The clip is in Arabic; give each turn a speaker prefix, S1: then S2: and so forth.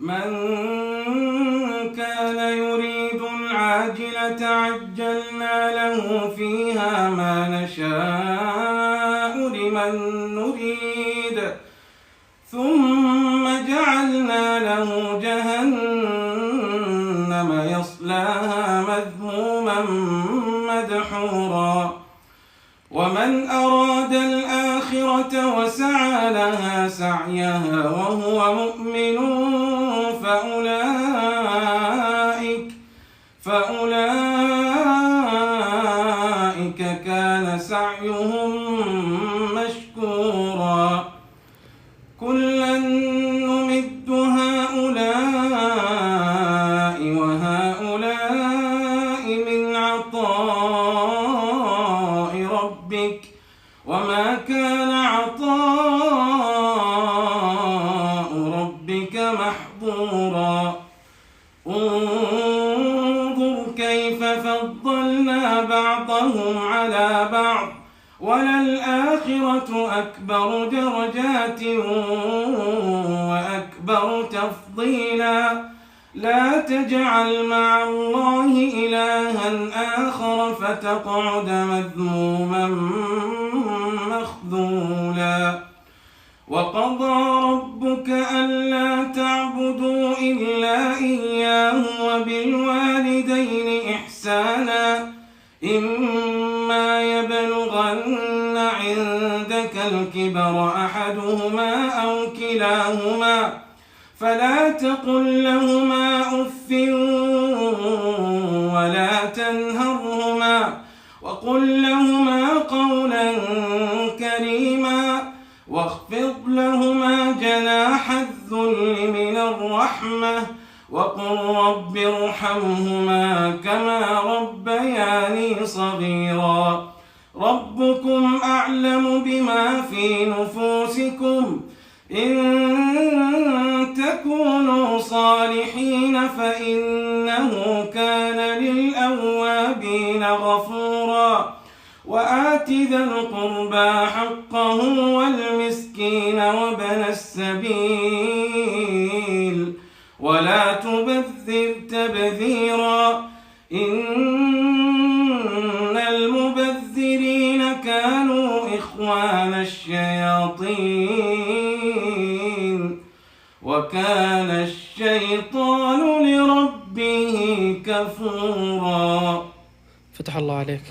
S1: من كان يريد العاجلة عجلنا له فيها ما نشاء لمن نريد ثم جعلنا له جهنم يصلاها مذموما مدحورا ومن أراد الآخرة وسعى لها سعيها وهو مؤمن فأولئك كان سعيهم مشكورا كلا نمد هؤلاء وهؤلاء من عطاء ربك وما كان عطاء ربك محظورا انظر كيف فضلنا بعضهم على بعض وللآخرة أكبر درجات وأكبر تفضيلا لا تجعل مع الله إلها آخر فتقعد مذموما مخذولا وقضى ربك ألا تعبدوا إلا إياه وبالوالدين إحسانا إما يبلغن عندك الكبر أحدهما أو كلاهما فلا تقل لهما أف ولا تنهرهما وقل لهما قولا كريما واخفض لهما جناح الذل من الرحمة وقل رب ارحمهما كما ربياني صغيرا ربكم أعلم بما في نفوسكم إن تكونوا صالحين فإنه كان للأوابين غفورا وآت ذا القربى حقه والمسكين وابن السبيل ولا تبذر تبذيرا إن المبذرين كانوا إخوان الشياطين وكان الشيطان لربه كفورا.
S2: فتح الله عليك.